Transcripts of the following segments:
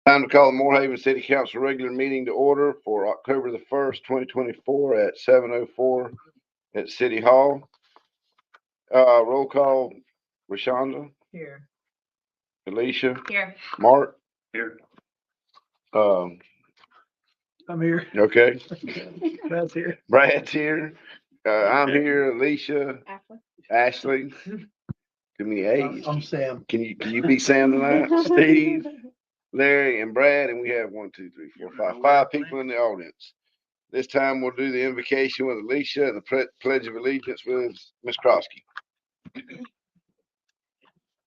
Time to call the Morehaven City Council regular meeting to order for October the 1st, 2024 at 7:04 at City Hall. Roll call, Rashonda, Here. Alicia, Here. Mark. Here. I'm here. Okay, That's here. Brad's here. I'm here, Alicia, Ashley. Give me eight. I'm Sam. Can you be Sam tonight? Steve, Larry, and Brad, and we have 5 people in the audience. This time we'll do the invocation with Alicia and the Pledge of Allegiance with Ms. Krosky.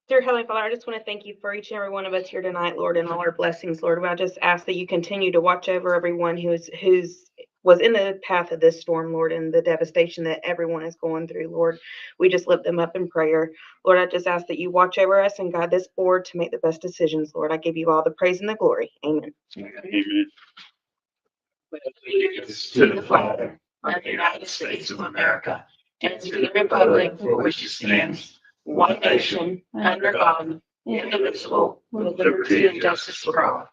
Dear Heavenly Father, I just want to thank you for each and every one of us here tonight, Lord, and all our blessings, Lord. I just ask that you continue to watch over everyone who's was in the path of this storm, Lord, and the devastation that everyone is going through, Lord. We just lift them up in prayer. Lord, I just ask that you watch over us and guide this board to make the best decisions, Lord. I give you all the praise and the glory. Amen. Amen. To the flag of the United States of America and to the republic for which it stands, one nation, under God, indivisible, with liberty and justice for all.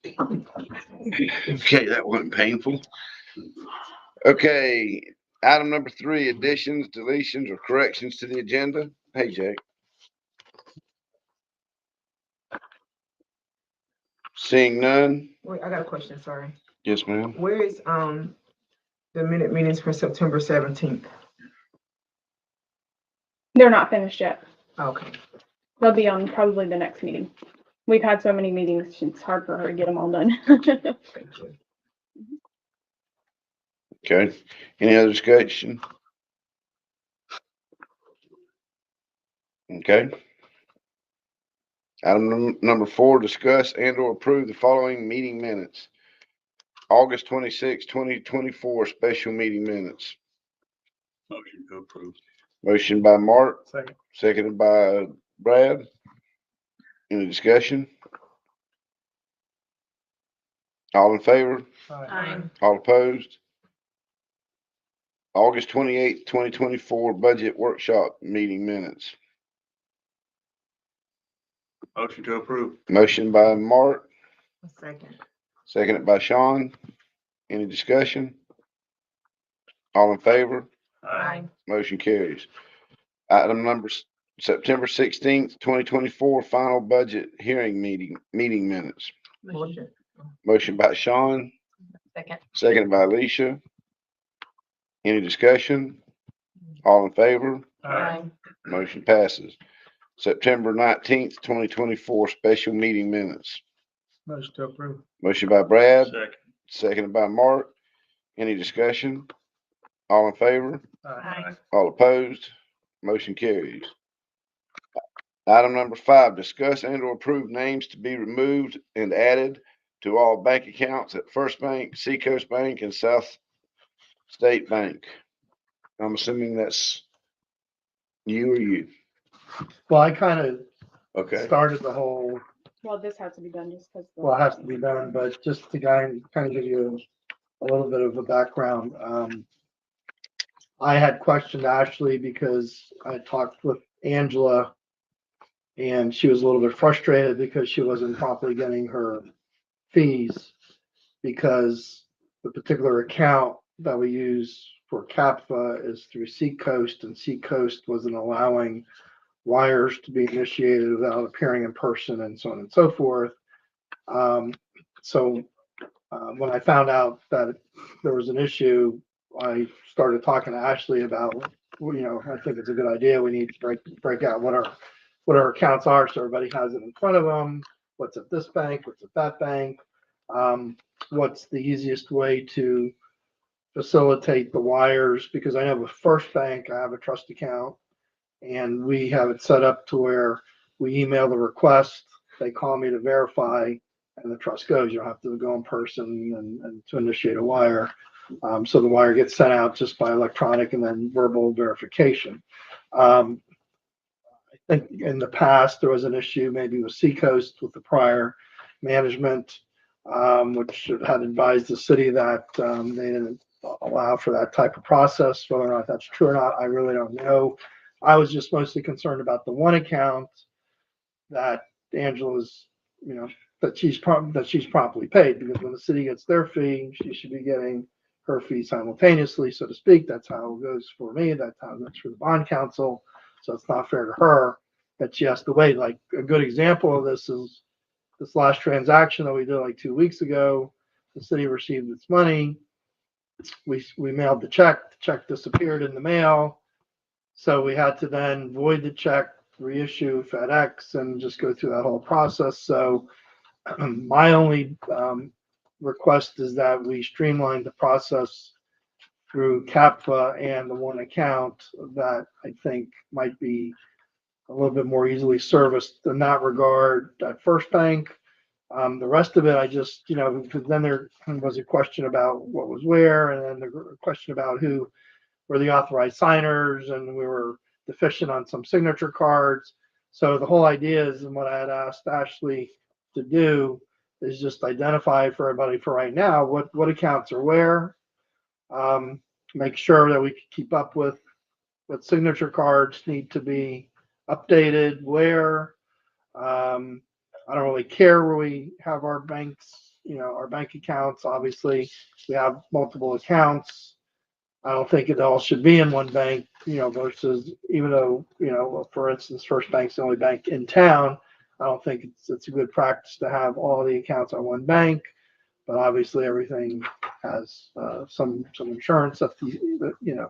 Okay, that wasn't painful. Okay, item number 3, additions, deletions, or corrections to the agenda. Hey, Jake. Seeing none. Wait, I got a question, sorry. Yes, ma'am. Where is the minute meetings for September 17th? They're not finished yet. Okay. They'll be on probably the next meeting. We've had so many meetings, it's hard for her to get them all done. Thank you. Okay, any other discussion? Okay. Item number 4, discuss and or approve the following meeting minutes. August 26, 2024, special meeting minutes. Motion to approve. Motion by Mark, Second. seconded by Brad. Any discussion? All in favor? Aye. All opposed? August 28, 2024, budget workshop meeting minutes. Motion to approve. Motion by Mark, Second. seconded by Sean. Any discussion? All in favor? Aye. Motion carries. Item number September 16th, 2024, final budget hearing meeting minutes. Motion. Motion by Sean, Second. seconded by Alicia. Any discussion? All in favor? Aye. Motion passes. September 19th, 2024, special meeting minutes. Motion to approve. Motion by Brad, Second. seconded by Mark. Any discussion? All in favor? Aye. All opposed? Motion carries. Item number 5, discuss and or approve names to be removed and added to all bank accounts at First Bank, Seacoast Bank, and South State Bank. I'm assuming that's you or you. Well, I kind of Okay. started the whole, Well, this has to be done just because. well, it has to be done, but just to kind of give you a little bit of a background. I had questioned Ashley because I talked with Angela and she was a little bit frustrated because she wasn't properly getting her fees because the particular account that we use for CAPFA is through Seacoast, and Seacoast wasn't allowing wires to be initiated without appearing in person and so on and so forth. So when I found out that there was an issue, I started talking to Ashley about, I think it's a good idea. We need to break out what our accounts are so everybody has it in front of them. What's at this bank? What's at that bank? What's the easiest way to facilitate the wires? Because I know with First Bank, I have a trust account and we have it set up to where we email the request, they call me to verify, and the trust goes. You don't have to go in person and to initiate a wire. So the wire gets sent out just by electronic and then verbal verification. I think in the past there was an issue maybe with Seacoast with the prior management, which had advised the city that they didn't allow for that type of process. Whether or not that's true or not, I really don't know. I was just mostly concerned about the one account that Angela's you know, that she's promptly paid, because when the city gets their fee, she should be getting her fee simultaneously, so to speak. That's how it goes for me. That's how it goes for the bond council. So it's not fair to her that she has to wait. Like, a good example of this is this last transaction that we did like 2 weeks ago. The city received its money. We mailed the check. The check disappeared in the mail. So we had to then void the check, reissue FedEx, and just go through that whole process. So my only request is that we streamline the process through CAPFA and the one account that I think might be a little bit more easily serviced in that regard at First Bank. The rest of it, I just, because then there was a question about what was where, and then the question about who were the authorized signers, and we were deficient on some signature cards. So the whole idea is, and what I had asked Ashley to do, is just identify for everybody for right now what accounts are where. Make sure that we can keep up with what signature cards need to be updated where. I don't really care where we have our banks, our bank accounts. Obviously, we have multiple accounts. I don't think it all should be in one bank, versus, even though, for instance, First Bank's the only bank in town. I don't think it's a good practice to have all the accounts on one bank, but obviously everything has some insurance of some in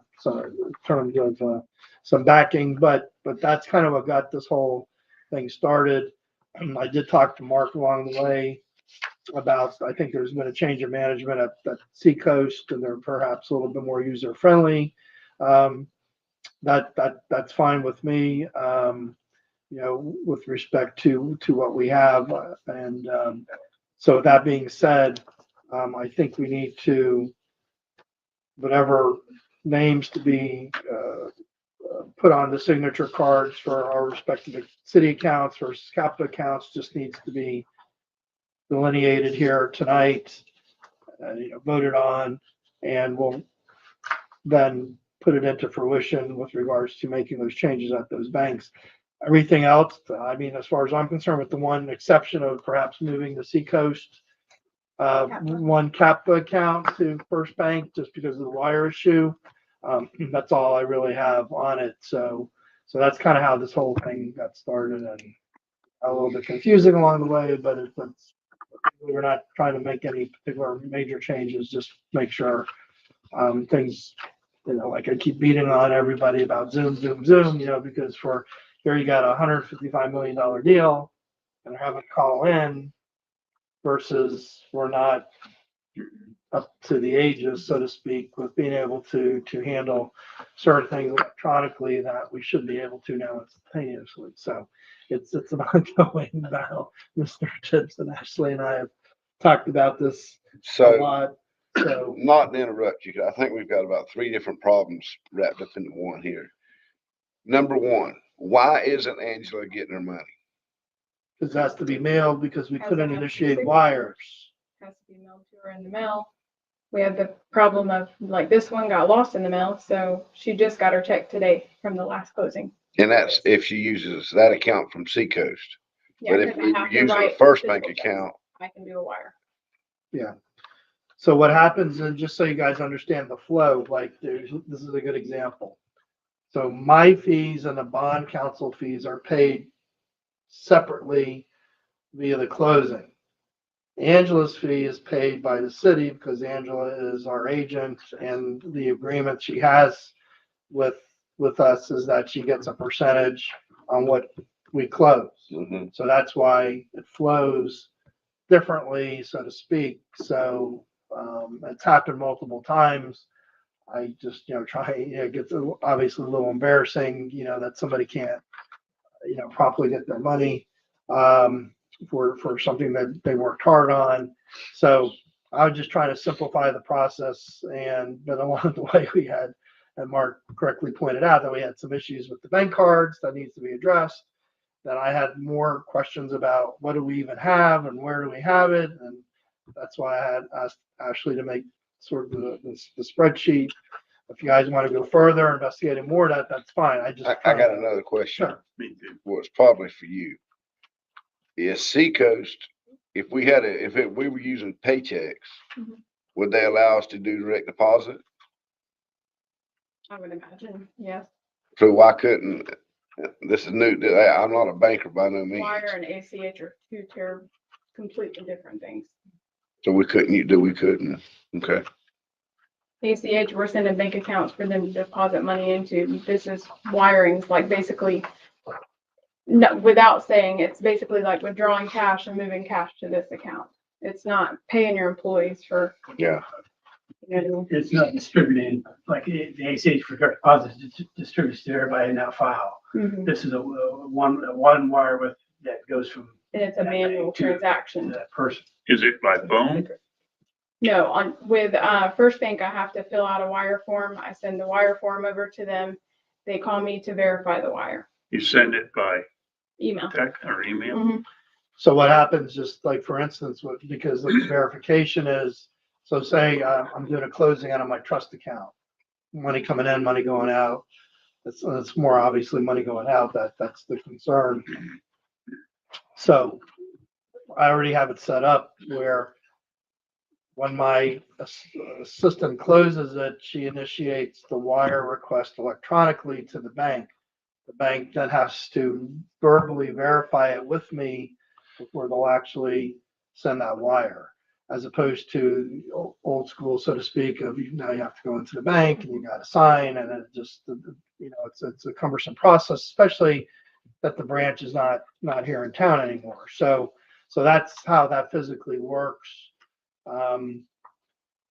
terms of some backing, but that's kind of what got this whole thing started. I did talk to Mark along the way about, I think there's been a change of management at Seacoast, and they're perhaps a little bit more user friendly. That's fine with me. With respect to what we have, and so that being said, I think we need to, whatever names to be put on the signature cards for our respective city accounts versus capital accounts just needs to be delineated here tonight, voted on, and we'll then put it into fruition with regards to making those changes at those banks. Everything else, I mean, as far as I'm concerned, with the one exception of perhaps moving the Seacoast one CAPA account to First Bank just because of the wire issue. That's all I really have on it. So that's kind of how this whole thing got started, and a little bit confusing along the way, but we're not trying to make any particular major changes, just make sure things, like I keep beating on everybody about Zoom, because for here you got a $155 million deal and they're having to call in versus we're not up to the ages, so to speak, with being able to handle certain things electronically that we should be able to now instantaneously. So it's an ongoing battle. Mr. Tibbs and Ashley and I have talked about this a So, lot. So not to interrupt you, 'cause I think we've got about 3 different problems wrapped up into one here. Number one, why isn't Angela getting her money? this has to be mailed because we couldn't initiate wires. Has to be mailed to her in the mail. We had the problem of, like, this one got lost in the mail, so she just got her check today from the last closing. And that's if she uses that account from Seacoast. Yeah, But if 'cause I we have were to using a write First physical Bank checks. account, I can do a wire. So what happens, and just so you guys understand the flow, like this is a good example. So my fees and the bond counsel fees are paid separately via the closing. Angela's fee is paid by the city because Angela is our agent, and the agreement she has with us is that she gets a percentage on what we close. mhm, So that's why it flows differently, so to speak. So it's happened multiple times. I just, try, it gets obviously a little embarrassing, that somebody can't, properly get their money for something that they worked hard on. So I was just trying to simplify the process, but along the way we had, and Mark correctly pointed out that we had some issues with the bank cards that needs to be addressed. That I had more questions about what do we even have and where do we have it, and that's why I had asked Ashley to make sort of the spreadsheet. If you guys want to go further, investigating more, that's fine. I got another question. Sure. Me too. Well, it's probably for you. is Seacoast, if we had we were using paychecks, Mhm. would they allow us to do direct deposit? I would imagine, yes. So why couldn't, this is new, I'm not a banker by no means. Wire and ACH are completely different things. So we couldn't, okay. ACH, we're sending bank accounts for them to deposit money into. This is wirings, like basically, no, without saying, it's basically like withdrawing cash and moving cash to this account. It's not paying your employees for, Yeah, you know, It's not distributed, like the ACH for direct deposits distributes to everybody in that file. mhm. This is a one wire that goes from And it's a manual transaction. that person. Is it by phone? No, with First Bank, I have to fill out a wire form. I send the wire form over to them. They call me to verify the wire. You send it by Email. text or email? Mhm. So what happens, just like for instance, because the verification is, so say I'm doing a closing out of my trust account, money coming in, money going out. It's more obviously money going out, that's the concern. So I already have it set up where when my assistant closes it, she initiates the wire request electronically to the bank. The bank then has to verbally verify it with me before they'll actually send that wire. As opposed to old school, so to speak, of now you have to go into the bank and you got to sign, and it just, it's a cumbersome process, especially that the branch is not here in town anymore. So that's how that physically works.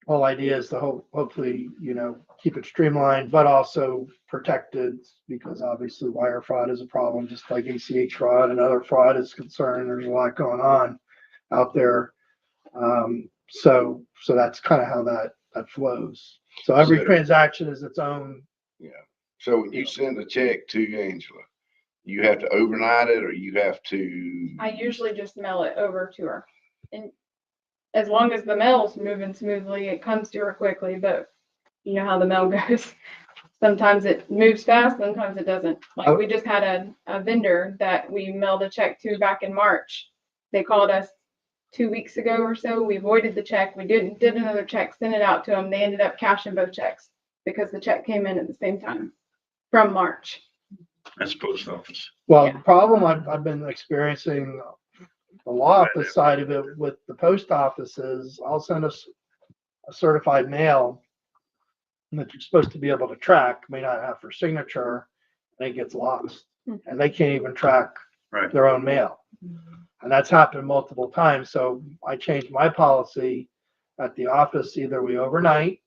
Whole idea is to hopefully, keep it streamlined, but also protected, because obviously wire fraud is a problem, just like ACH fraud and other fraud is concerned. There's a lot going on out there. So that's kind of how that flows. So every So- transaction is its own. so when you send a check to Angela, you have to overnight it, or you have to, I usually just mail it over to her. And as long as the mail's moving smoothly, it comes to her quickly, but you know how the mail goes. Sometimes it moves fast, sometimes it doesn't. Like we just had a vendor that we mailed a check to back in March. They called us 2 weeks ago or so. We avoided the check. We did another check, sent it out to them. They ended up cashing both checks because the check came in at the same time from March. That's post office. Well, Yeah. the problem I've been experiencing, the law office side of it with the post office is I'll send us a certified mail that you're supposed to be able to track, may not have for signature, and it gets lost. And they can't even track Right. their own mail. And that's happened multiple times. So I changed my policy at the office. Either we overnight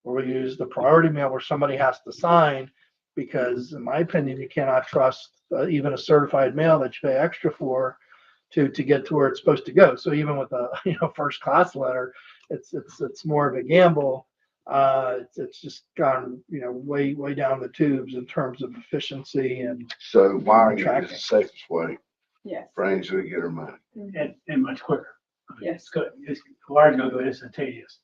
or we use the priority mail where somebody has to sign, because in my opinion, you cannot trust even a certified mail that you pay extra for to get to where it's supposed to go. So even with a, first class letter, it's more of a gamble. It's just gone, way down the tubes in terms of efficiency and so wiring is Tracking. the safest way Yes. for Angela to get her money. And much quicker. Yes. It's good. The wire's gonna go instantaneous.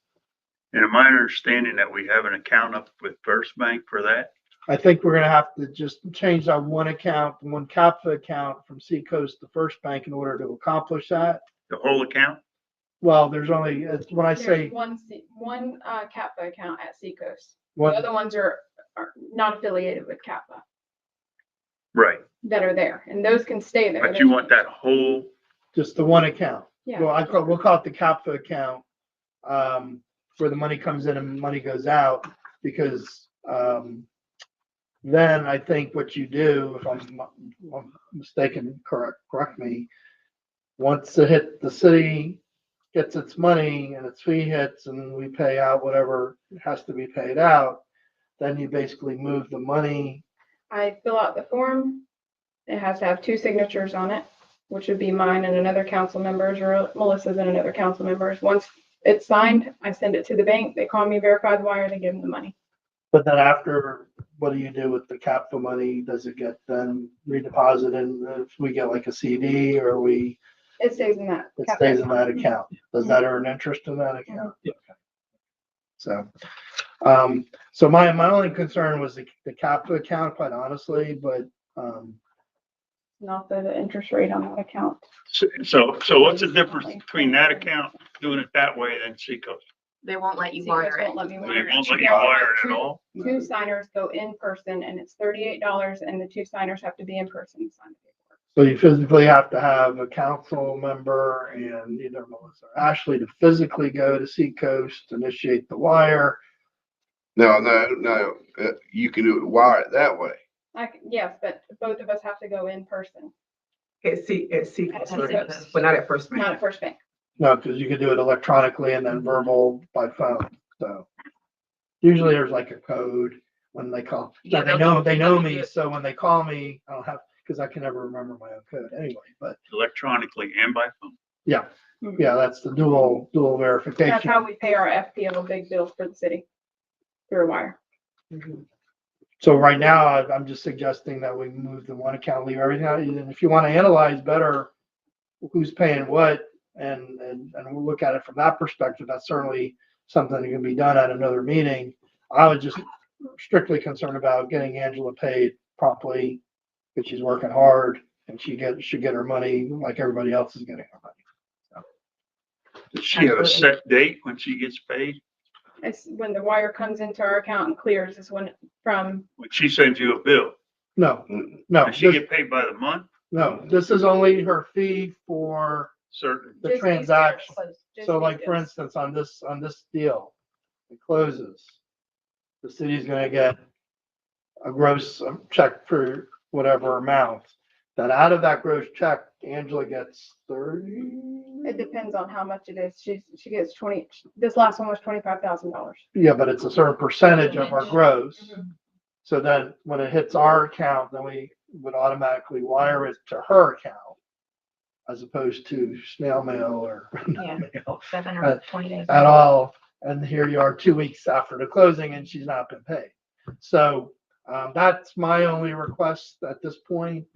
And am I understanding that we have an account up with First Bank for that? I think we're gonna have to just change that one account, one CAPFA account from Seacoast to First Bank in order to accomplish that. The whole account? Well, there's only, when I There's say one CAPFA account at Seacoast. The one, other ones are not affiliated with CAPFA Right. that are there, and those can stay there. But you want that whole, just the one account. Yeah. Well, we'll call it the CAPFA account, where the money comes in and money goes out, because, then I think what you do, if I'm mistaken, correct me. Once the city gets its money and its fee hits and we pay out whatever has to be paid out, then you basically move the money. I fill out the form. It has to have 2 signatures on it, which would be mine and another council member's, or Melissa's and another council member's. Once it's signed, I send it to the bank. They call me, verify the wire, they give them the money. But then after, what do you do with the CAPFA money? Does it get then redeposited? If we get like a CD or It stays in that. it CAPFA stays in account. that account? Does that earn interest in that account? Yeah. So, so my only concern was the CAPFA account, quite honestly, but, not the interest rate on that account. So what's the difference between that account doing it that way than Seacoast? They won't let you Seacoast wire it. won't let me They wire won't it. let you Yeah, wire it at all? Two signers go in person and it's $38 and the two signers have to be in person to sign the paperwork. So you physically have to have a council member and either Melissa or Ashley to physically go to Seacoast, initiate the wire. No, you can do it, wire it that way. Yes, but both of us have to go in person, At Seacoast, Seacoast. but not at First Bank. not at First Bank. No, because you could do it electronically and then verbal by phone, so. Usually there's like a code when they call. Yeah, Now, they know they'll me, do it. so when they call me, I'll have, because I can never remember my own code anyway, but Electronically and by phone? yeah, that's the dual That's verification. how we pay our FPL big bills for the city, through a wire. So right now, I'm just suggesting that we move the one account, leave everything out. And if you want to analyze better who's paying what and we'll look at it from that perspective, that's certainly something that can be done at another meeting. I was just strictly concerned about getting Angela paid promptly because she's working hard and she should get her money like everybody else is getting her money. Does she have a set date when she gets paid? It's when the wire comes into our account and clears is when from, When she sends you a bill? No, Mm, no, Does she get paid by the month? no, this is only her fee for Certain. the just these transaction. bills, just So these like, for bills. instance, on this deal, it closes. The city's gonna get a gross check for whatever amount. Then out of that gross check, Angela gets 30. It depends on how much it is. She gets 20, this last one was $25,000. Yeah, but it's a certain percentage of our gross. Mhm. So then when it hits our account, then we would automatically wire it to her account as opposed to snail mail or Yeah. mail 7 or 20 days. at all. And here you are 2 weeks after the closing and she's not been paid. So that's my only request at this point.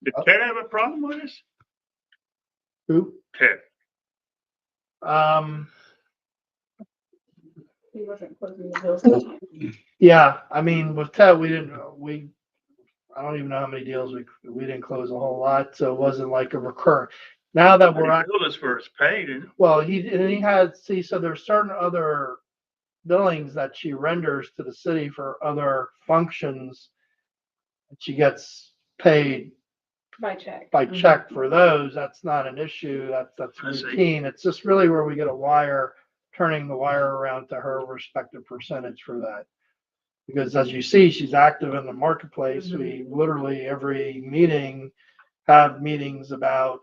Did Ted have a problem with this? Who? Ted. He wasn't closing the bills. Yeah, I mean, with Ted, I don't even know how many deals we didn't close a whole lot, so it wasn't like a recurrent. Now that He we're at, billed us for his pay, didn't he? well, he had, so there's certain other billings that she renders to the city for other functions. She gets paid By check. by check for those. That's not an issue. That's I see. routine. It's just really where we get a wire, turning the wire around to her respective percentage for that. Because as you see, she's active in the marketplace. We literally every meeting have meetings about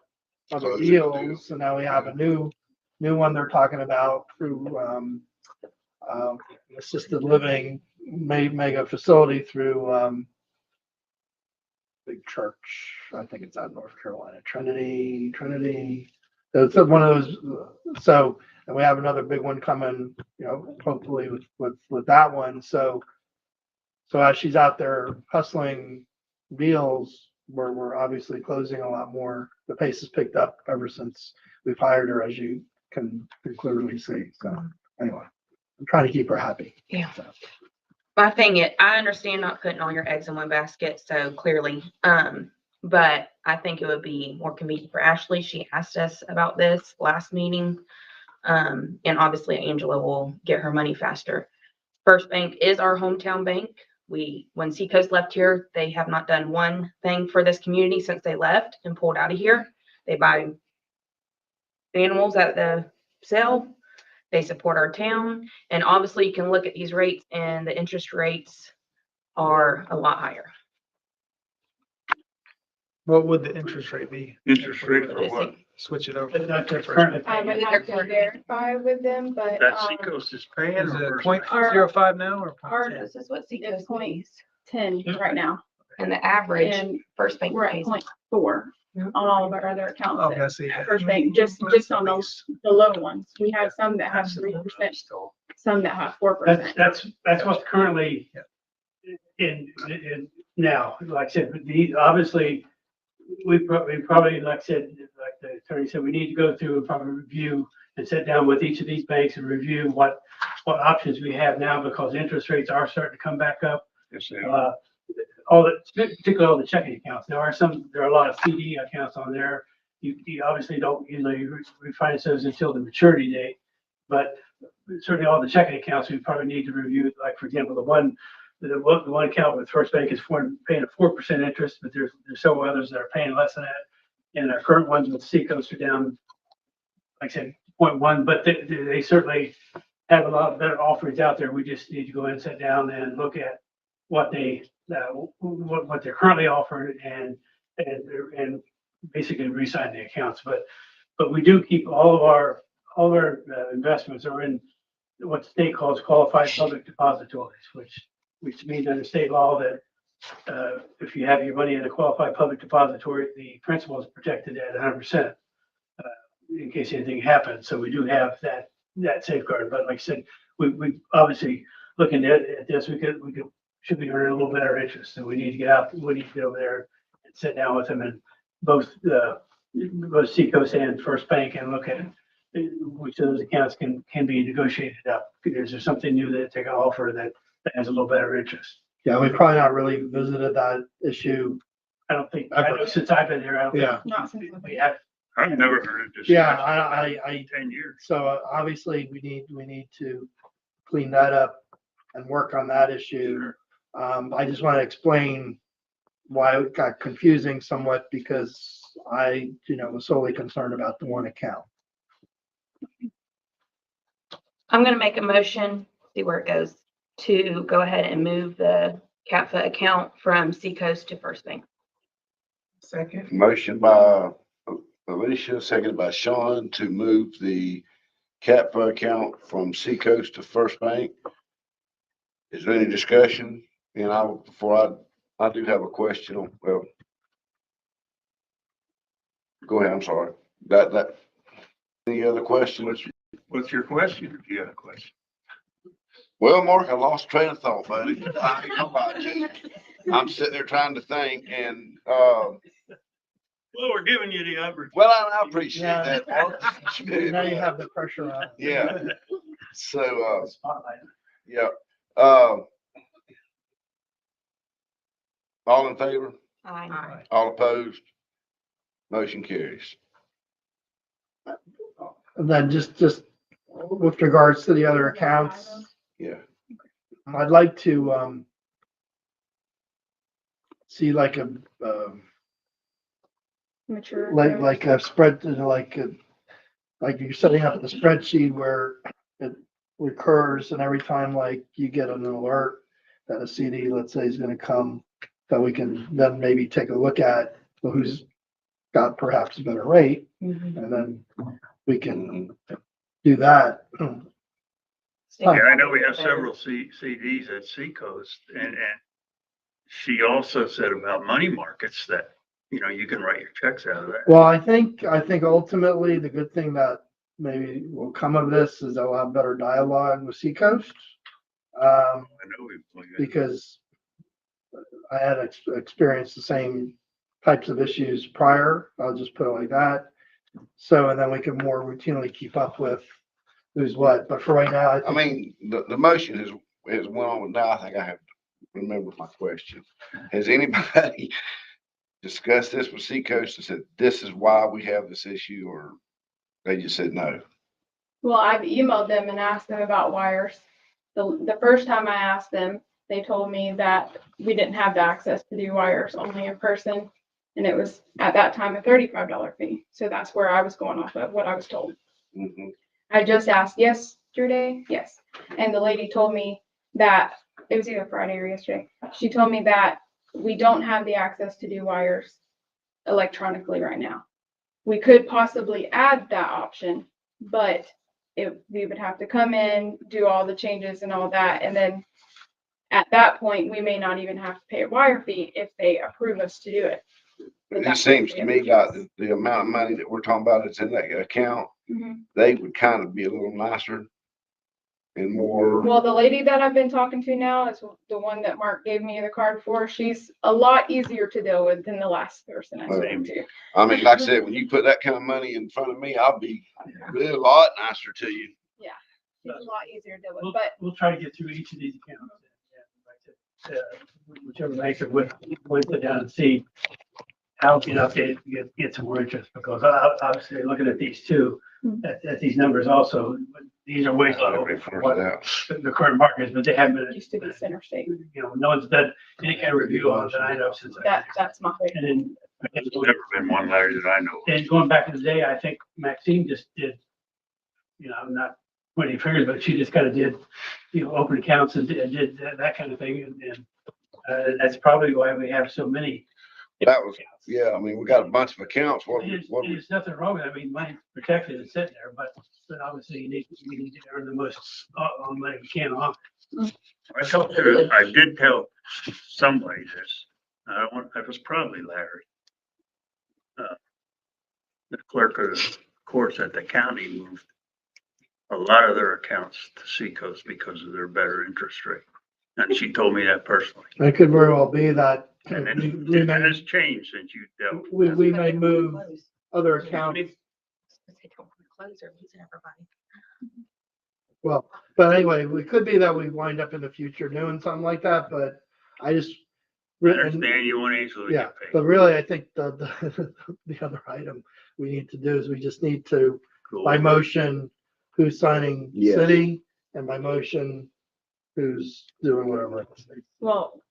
other Closing deals. And now we have a new one they're talking about through assisted living mega facility through big church. I think it's out in North Carolina, Trinity. It's one of those. So, and we have another big one coming, hopefully with that one. So as she's out there hustling deals, we're obviously closing a lot more. The pace has picked up ever since we've hired her, as you can clearly see. So anyway, I'm trying to keep her happy. Yeah. So. My thing, I understand not putting all your eggs in one basket, so clearly, but I think it would be more convenient for Ashley. She asked us about this last meeting. And obviously Angela will get her money faster. First Bank is our hometown bank. When Seacoast left here, they have not done one thing for this community since they left and pulled out of here. They buy animals at the sale. They support our town. And obviously you can look at these rates and the interest rates are a lot higher. What would the interest rate be? Interest rate for what? Switch it over. That's currently. I would have to verify with them, but That Seacoast is paying Is or it First point Bank? Our- zero five now or our- 0.10? This is what it's Seacoast point pays. 10 right now. And the average And First Bank we're at pays. 0.4 on all of our other accounts. Oh, at I see. First Bank, just on the low ones. We have some that have 3%, some that have 4%. That's what's currently in now. Like I said, obviously, we probably, like I said, like the attorney said, we need to go through and probably review and sit down with each of these banks and review what options we have now because interest rates are starting to come back up. Yes, they are. particularly all the checking accounts. There are a lot of CD accounts on there. You obviously don't usually refinance those until the maturity date, but certainly all the checking accounts, we probably need to review, like, for example, the one account with First Bank is paying a 4% interest, but there's several others that are paying less than that. And our current ones with Seacoast are down, like I said, 0.1, but they certainly have a lot better offerings out there. We just need to go in and sit down and look at what they're currently offering and basically re-sign the accounts. But we do keep all of our investments are in what the state calls qualified public depositories, which means under state law that if you have your money in a qualified public depository, the principal is protected at 100% in case anything happens. So we do have that safeguard. But like I said, we obviously looking at this, should be earning a little better interest. So we need to get over there and sit down with them, and both Seacoast and First Bank, and look at which of those accounts can be negotiated up. Is there something new that they can offer that has a little better interest? Yeah, we probably not really visited that issue. I know since I've been here, I don't Yeah. think Not since we have. I've never heard of this. Yeah, I 10 years. So obviously we need to clean that up and work on that issue. I just want to explain why it got confusing somewhat, because I, was solely concerned about the one account. I'm gonna make a motion, see where it goes, to go ahead and move the CAPFA account from Seacoast to First Bank. Second. Motion by Alicia, seconded by Sean to move the CAPFA account from Seacoast to First Bank. Is there any discussion? And I do have a question on, well, go ahead, I'm sorry. Any other questions? What's your question? If you have a question. Well, Mark, I lost train of thought, buddy. I ain't gonna lie to you. I'm sitting there trying to think, and, Well, we're giving you the opportunity. well, I appreciate that, Mark. Now you have the pressure on. Yeah. So, Spotlight. yeah, all in favor? Aye. All opposed? Motion carries. And then just with regards to the other accounts, Yeah. I'd like to, see like a, Mature. like a spread, like you're setting up the spreadsheet where it recurs, and every time like you get an alert that a CD, let's say, is gonna come, that we can then maybe take a look at who's got perhaps a better rate, and then we can do that. Yeah, I know we have several CDs at Seacoast, and she also said about money markets that, you can write your checks out of that. Well, I think ultimately the good thing that maybe will come of this is I'll have better dialogue with Seacoast. I know Because I had experienced the same types of issues prior. I'll just put it like that. So, and then we can more routinely keep up with who's what. But for right now, I I think, mean, the motion has went on, with now I think I have to remember my question. Has anybody discussed this with Seacoast and said, this is why we have this issue, or they just said no? Well, I've emailed them and asked them about wires. The first time I asked them, they told me that we didn't have the access to do wires, only in person. And it was at that time a $35 fee. So that's where I was going off of what I was told. Mhm. I just asked yesterday, yes. And the lady told me that it was either Friday or yesterday. She told me that we don't have the access to do wires electronically right now. We could possibly add that option, but we would have to come in, do all the changes and all that. And then at that point, we may not even have to pay a wire fee if they approve us to do it. It seems to me that the amount of money that we're talking about that's in that account, they would kind of be a little nicer and more. Well, the lady that I've been talking to now is the one that Mark gave me the card for. She's a lot easier to deal with than the last person I spoke to. I mean, like I said, when you put that kind of money in front of me, I'll be a lot nicer to you. Yeah, she's a lot easier to deal with, We'll, but we'll try to get through each of these accounts. whichever banker went down and see how can update, get some more interest, because obviously looking at these two, at these numbers also, these are way low They for force what it out. the current market is, but they haven't It used to be Center State. you know, no one's done any kind of review on it that I know since. That's my favorite. And then, There's never been one, Larry, that I know of. and going back in the day, I think Maxine just did, you know, I'm not pointing fingers, but she just kind of did, you know, open accounts and did that kind of thing. And that's probably why we have so many. That was, yeah, I mean, we got a bunch of accounts. There's nothing wrong with it. I mean, money's protected and sitting there, but obviously you need to earn the most on money you can off. I did tell somebody this. It was probably Larry. The clerk of the courts at the county moved a lot of their accounts to Seacoast because of their better interest rate. And she told me that personally. It could very well be that And we that may, has changed since you dealt. we may move other accounts. They don't want to close or losing everybody. Well, but anyway, it could be that we wind up in the future doing something like that, but I just. I understand you want to easily Yeah, get paid. but really, I think the other item we need to do is we just need to, Cool. by motion, who's signing Yeah. city, and by motion, who's doing whatever. Well,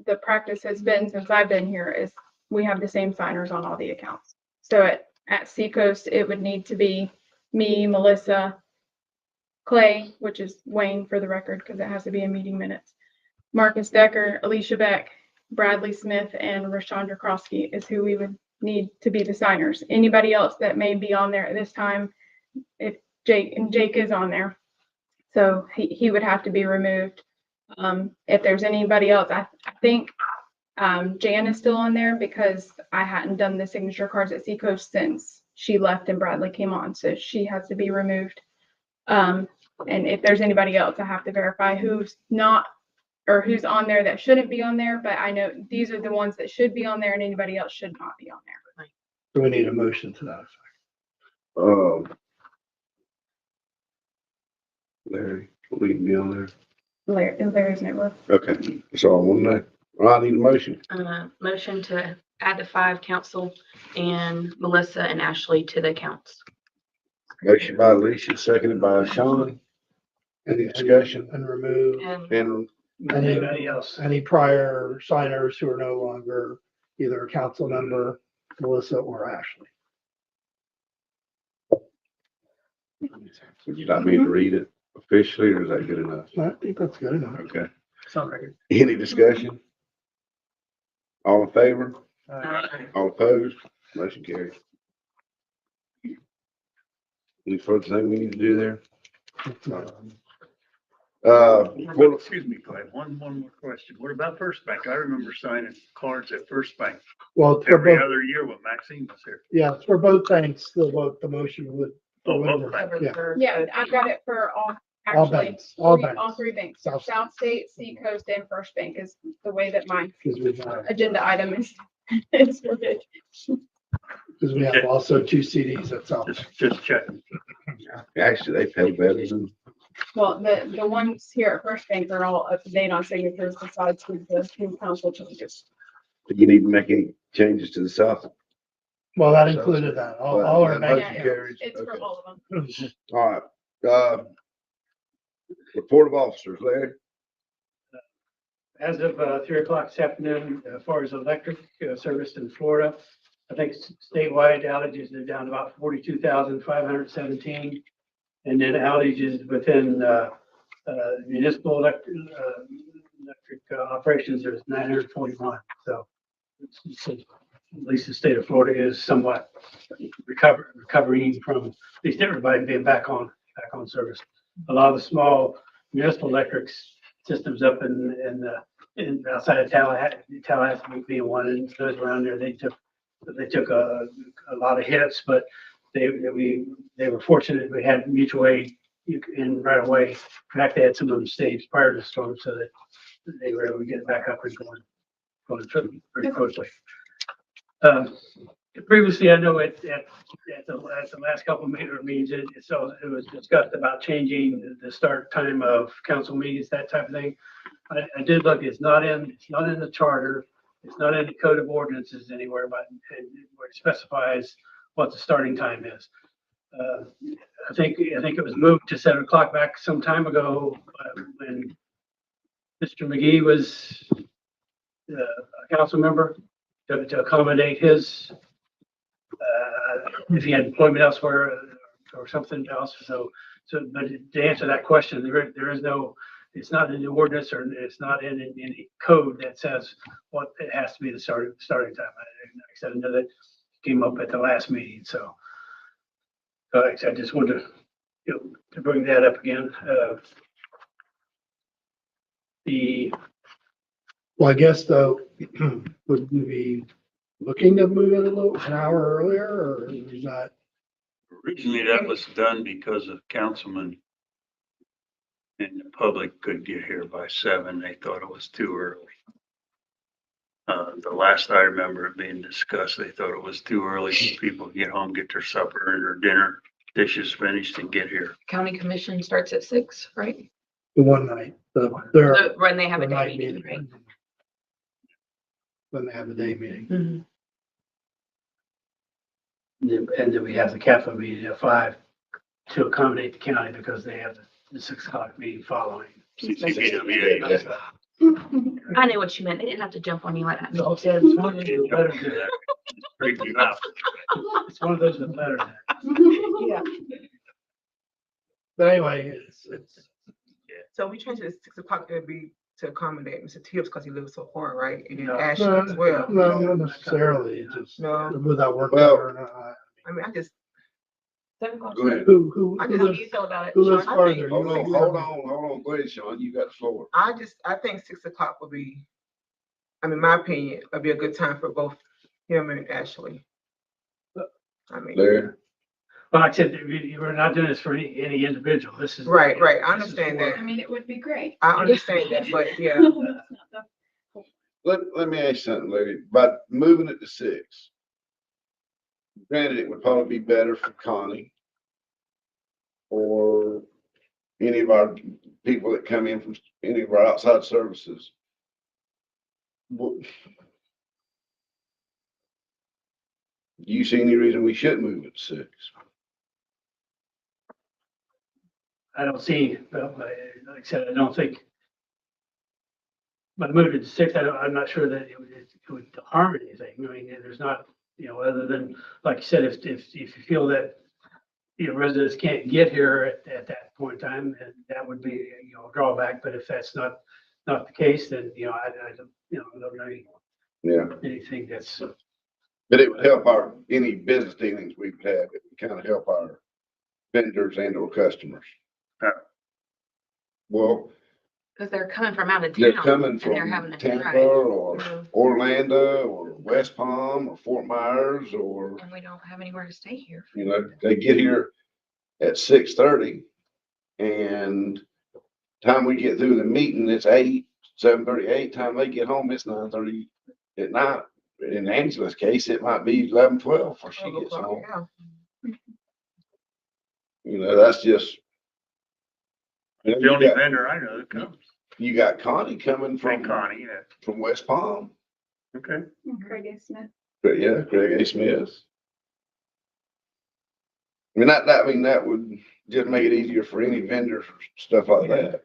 the practice has been, since I've been here, is we have the same signers on all the accounts. So at Seacoast, it would need to be me, Melissa, Clay, which is Wayne for the record, because it has to be in meeting minutes, Marcus Decker, Alicia Beck, Bradley Smith, and Rashandra Krosky is who we would need to be the signers. Anybody else that may be on there at this time, if Jake is on there. So he would have to be removed. If there's anybody else, I think Jan is still on there because I hadn't done the signature cards at Seacoast since she left and Bradley came on, so she has to be removed. And if there's anybody else, I have to verify who's not or who's on there that shouldn't be on there, but I know these are the ones that should be on there and anybody else should not be on there. So we need a motion to that effect. Larry, we can be on there. Larry's network. Okay, that's all I want to know. All right, I need a motion. Motion to add the 5 council and Melissa and Ashley to the accounts. Motion by Alicia, seconded by Sean. Any discussion? And remove And And Anybody else? any prior signers who are no longer either a council member, Melissa or Ashley. would you like me to read it officially, or is that good enough? I think that's good enough. Okay. It's on record. Any discussion? All in favor? uh, All opposed? Motion carries. Any further thing we need to do there? Excuse me, Clay, one more question. What about First Bank? I remember signing cards at First Bank Well, it's for every both, other year when Maxine was here. yeah, it's for both banks, the motion would. Oh, both banks. Yeah. Yeah, I've got it for all, All actually, banks, all all banks. 3 banks. South- South State, Seacoast, and First Bank is the way that my Because we have, agenda item is worded. because we have also 2 CDs at South. Just checking. Actually, they pay better than, Well, the ones here at First Bank are all up to date on signatures besides with the new council changes. you need to make any changes to the south. Well, that included that, all our Motion banks. Yeah, carries. It's for Okay. all of them. All right, report of officers, Larry. As of 3 o'clock this afternoon, as far as electric service in Florida, I think statewide outages are down about 42,517. And then outages within municipal electric operations, there's 941. So at least the state of Florida is somewhat recovering from at least everybody being back on service. A lot of the small municipal electric systems up in outside of Tallahassee being one, and those around there, they took a lot of hits, but they were fortunate we had mutual aid in right away. In fact, they had some of them staged prior to the storm, so that they were able to get back up and going very quickly. previously, I know at the last couple of meetings, it was discussed about changing the start time of council meetings, that type of thing. I did look, it's not in the charter, it's not in the code of ordinances anywhere, but where it specifies what the starting time is. I think it was moved to 7 o'clock back some time ago, when Mr. McGee was a council member, to accommodate his, if he had employment elsewhere or something else. But to answer that question, there is no, it's not in the ordinance, or it's not in any code that says what it has to be the starting time. Like I said, I know that came up at the last meeting, so. I just wanted to bring that up again. Well, I guess though, would we be looking to move it an hour earlier, or is that? Originally, that was done because of councilmen and the public could get here by 7. They thought it was too early. The last I remember it being discussed, they thought it was too early for people to get home, get their supper and their dinner dishes finished and get here. County commission starts at 6, right? The one night, When they have a the day night meeting, meeting. right? When they have the day meeting. Mhm. And then we have the capital meeting at 5 to accommodate the county, because they have the 6 o'clock meeting following. I knew what you meant. They didn't have to jump on you like that. No, it's one of those better than that. It's one of those that better than that. Yeah. But anyway, it's, So we changed it to 6 o'clock, it'd be to accommodate Mr. Tibbs because he lives so far, right? And then No. Ashley as well. no, not necessarily, it's just No. without working. Well- or not. I mean, I just, 7 o'clock. Go ahead. Who I How do you feel about it? who lives Sean? farther? Hold on, You- hold on. Go ahead, Sean. You got the floor. I think 6 o'clock would be, I mean, my opinion, would be a good time for both him and Ashley. I mean, Larry? But like I said, we're not doing this for any individual. This is. Right, I this is understand for- that. I mean, it would be great. I understand that, but yeah, Let me ask you something, Larry. By moving it to 6. Granted, it would probably be better for Connie or any of our people that come in from any of our outside services. Do you see any reason we shouldn't move it to 6? I don't see, like I said, I don't think. But moving to 6, I'm not sure that it would harm anything. I mean, there's not, other than, like you said, if you feel that, residents can't get here at that point in time, then that would be, a drawback. But if that's not the case, then, I don't, I don't know Yeah, anything that's. but it would help any business dealings we've had. It would kind of help our vendors and or customers. Yeah. Well, Because they're coming from out of they're town coming and they're from having to Tampa drive. or Mhm. Orlando or West Palm or Fort Myers or, And we don't have anywhere to stay here. they get here at 6:30 and time we get through the meeting, it's 7:38. Time they get home, it's 9:30 at night. In Angela's case, it might be 11, 12 before she 12 gets o'clock, home. yeah. That's just. The only vendor I know that comes. You got Connie coming Frank from, Connie, yeah. from West Palm. Okay. Craig A. Smith. But yeah, Craig A. Smith. I mean, that would just make it easier for any vendors or stuff like that.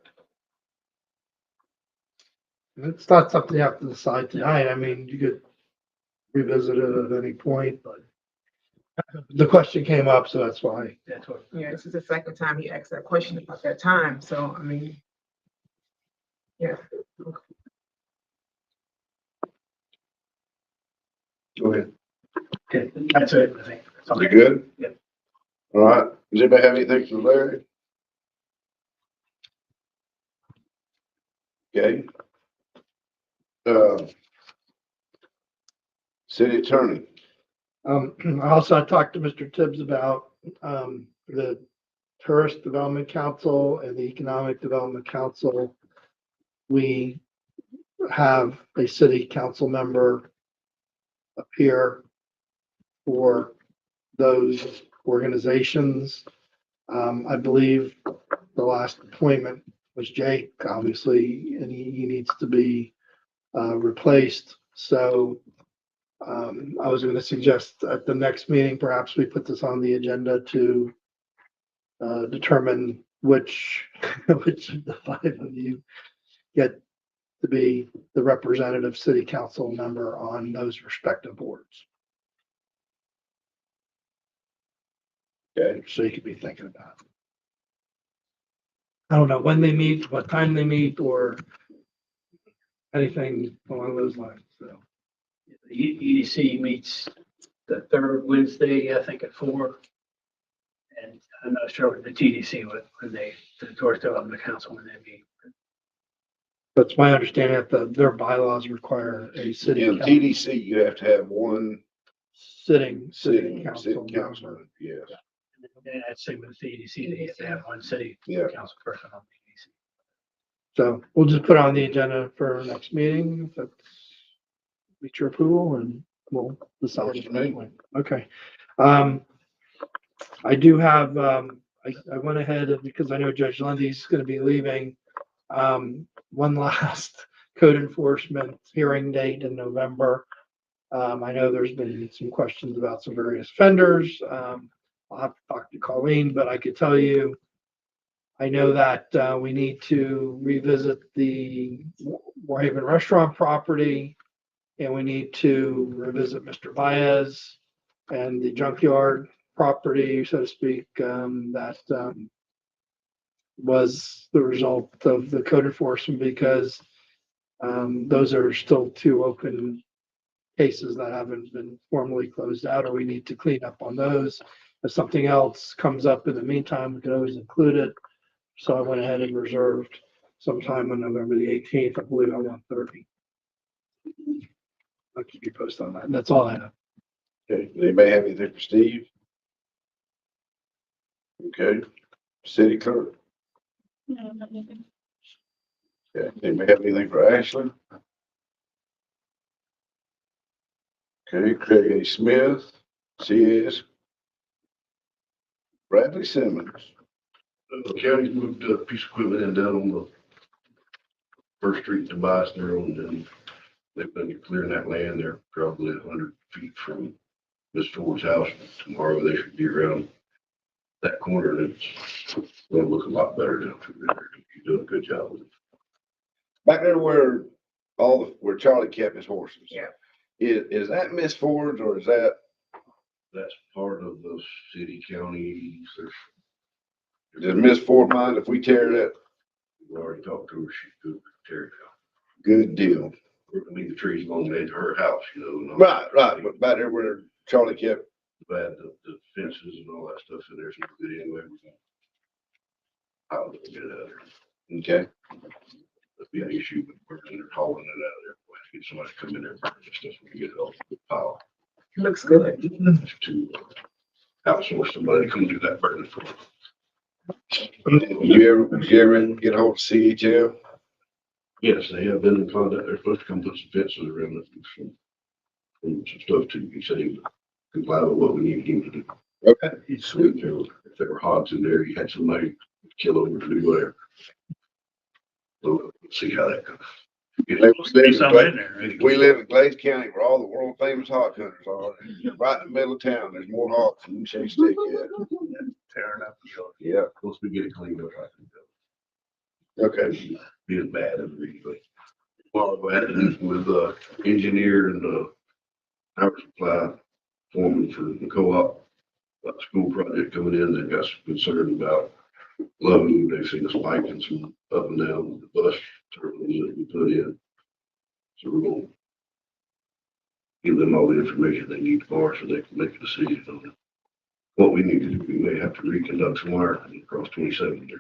It's not something you have to decide tonight. I mean, you could revisit it at any point, but the question came up, so that's why. That's what. Yeah, this is the second time he asked that question about that time, so, I mean, yeah. Go ahead. Okay, that's it, I think. That's all. You good? Yep. All right. Does anybody have anything for Larry? Okay. City attorney. I talked to Mr. Tibbs about, the Tourist Development Council and the Economic Development Council. We have a city council member appear for those organizations. I believe the last appointment was Jake, obviously, and he needs to be replaced. So I was going to suggest at the next meeting, perhaps we put this on the agenda to determine which of the five of you get to be the representative city council member on those respective boards. Okay. So you could be thinking about it. I don't know when they meet, what time they meet, or anything along those lines, so. The EDC meets the third Wednesday, I think at 4. And I'm not sure with the TDC when they, the Tourist Development Council, when they meet. That's my understanding that their bylaws require a city In council, TDC, you have to have one city city council member. councilman, yes. And that's same with the EDC, they have to have one city Yeah. council person on the EDC. So we'll just put it on the agenda for our next meeting, if that's meet your approval, and we'll decide. Works for me. Okay. I do have, I went ahead and because I know Judge Lundy's gonna be leaving, one last code enforcement hearing date in November. I know there's been some questions about some various vendors. I'll have to talk to Colleen, but I could tell you, I know that we need to revisit the Warhaven Restaurant property, and we need to revisit Mr. Baez and the junkyard property, so to speak, that was the result of the code enforcement, because those are still two open cases that haven't been formally closed out, or we need to clean up on those. If something else comes up in the meantime, we can always include it. So I went ahead and reserved sometime on November the 18th, I believe, at 1:30. I'll keep you posted on that. And that's all I have. Okay, anybody have anything for Steve? Okay, city clerk. Okay, anybody have anything for Ashley? Okay, Craig A. Smith, CS. Bradley Simmons. The county's moved a piece of equipment in down on the First Street Tobias there, and they've been clearing that land. They're probably 100 feet from Miss Ford's house. Tomorrow they should be around that corner, and it's gonna look a lot better down through there. You're doing a good job with it. Back there where where Charlie kept his horses. Yeah. Is that Miss Ford's or is that? That's part of the city county. Does Miss Ford mind if we tear that? We've already talked to her. She's good with tear it down. Good deal. I mean, the trees along the edge of her house, you know. Right, but back there where Charlie kept. Bad, the fences and all that stuff in there's no good anyway. I'll get it out of there. Okay. That'd be an issue, but we're hauling it out of there. We'll have to get somebody to come in there and burn this stuff when we get it off the pile. It looks good. To outsource somebody to come do that burning for us. Did you ever get a hold of CHL? Yes, they have been in contact. They're supposed to come put some fences around it and some stuff too. He said he would comply with what we needed him to do. Okay. He's sweet. If there were hogs in there, he had somebody kill over to do whatever. So we'll see how that goes. There's some in there. We live in Glades County where all the world famous hog hunters are. Right in the middle of town. There's more hogs than you say stick yet. Tearing up the yard. Yeah, Once we get it cleaned up, I think okay. be as bad as really. Well, I had to do with engineer and power supply foreman for the co-op school project coming in. They've got some concern about load. They've seen a spike in some up and down the bus terminals that we put in. So we're going to give them all the information they need for so they can make a decision on what we need to do. We may have to reconduct some wire across 27 there.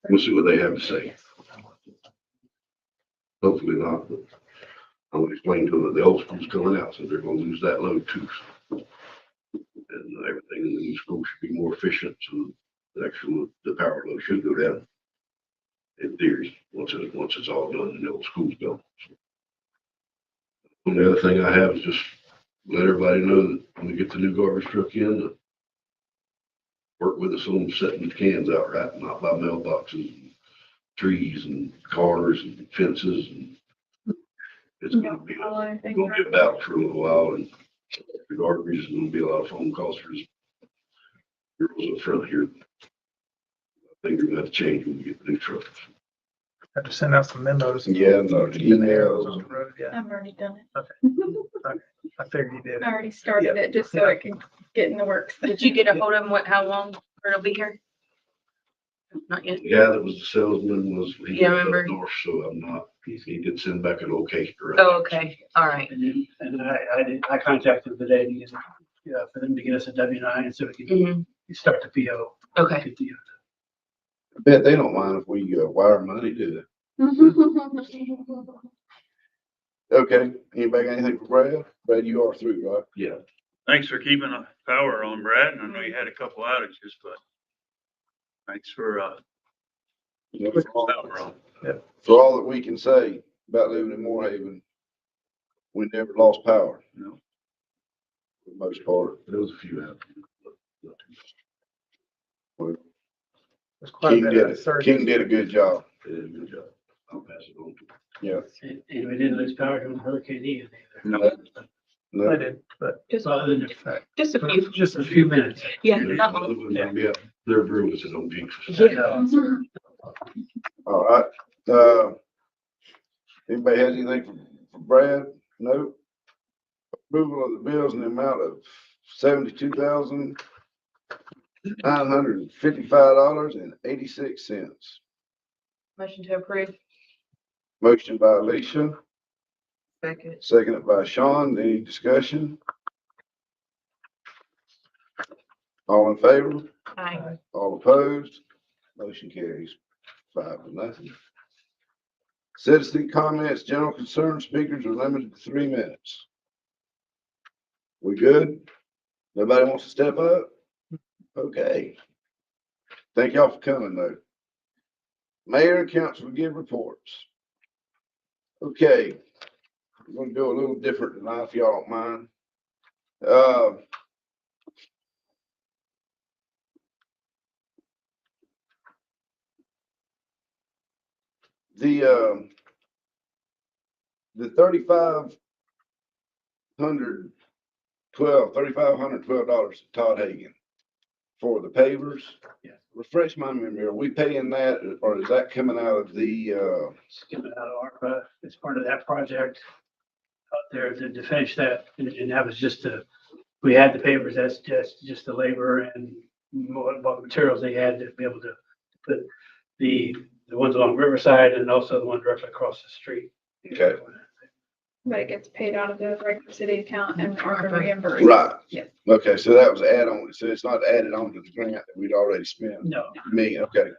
We'll see what they have to say. Hopefully not, but I'll explain to them that the old school's coming out, so they're gonna lose that load too. And everything in the new school should be more efficient, so the power load should go down. In theory, once it's all done and the old school's built. And the other thing I have is just let everybody know that when we get the new garbage truck in, to work with us on setting the cans out right, not by mailboxes and trees and cars and fences and it's gonna be a battle for a little while, and the garbage is gonna be a lot of phone calls for this. Girls up front here. I think they're gonna have to change when we get the new truck. Have to send out some memos. Yeah, no, Keeping the arrows emails. on the road, yeah. I've already done it. I figured you did. I already started it just so it can get in the works. Did you get a hold of him? How long it'll be here? Not yet. The guy that was the salesman was, he Yeah, was up remember? north, so I'm not, he did send back an okay. Oh, okay. All right. And I contacted them today to get, for them to get us a W-9 so we can Mhm. start the PO. Okay. Get the- I bet they don't mind if we wire money, do they? Okay, anybody got anything for Brad? Brad, you are through, right? Yeah. Thanks for keeping the power on, Brad. I know you had a couple outages, but thanks for, putting the power on. For all that we can say about living in Moorhaven, we never lost power, No, for the most part. there was a few out. There's quite a King bit did of it. surge. King did a good job. They did a good job. I'll pass it on to Yeah. And we didn't lose power during Hurricane Ian either. No, I No, did, but Just, Other than just a few. just a few minutes. Yeah, them. not There's long. other ones gonna be out. They're brewing, so don't jinx us. Yeah. all right. Anybody has anything for Brad? No? Approval of the bills in the amount of $72,955.86. Motion to approve. Motion by Alicia, Second. seconded by Sean. Any discussion? All in favor? Aye. All opposed? Motion carries 5-0. Citizen comments, general concern, speakers are limited to 3 minutes. We good? Nobody wants to step up? Okay. Thank y'all for coming though. Mayor and council will give reports. Okay. We're gonna go a little different tonight if y'all don't mind. The $3,512 to Todd Hagan for the pavers. Yeah. Refresh my memory, are we paying that or is that coming out of the, It's coming out of ARPA. It's part of that project out there to finish that. And that was just we had the papers, that's just the labor and what materials they had to be able to put the ones along Riverside and also the one directly across the street. okay, But it gets paid out of the regular city account and ARPA reimbursed. right? Yes. Okay, so that was add on, so it's not added on to the grant that we'd already spent. No, Me, okay.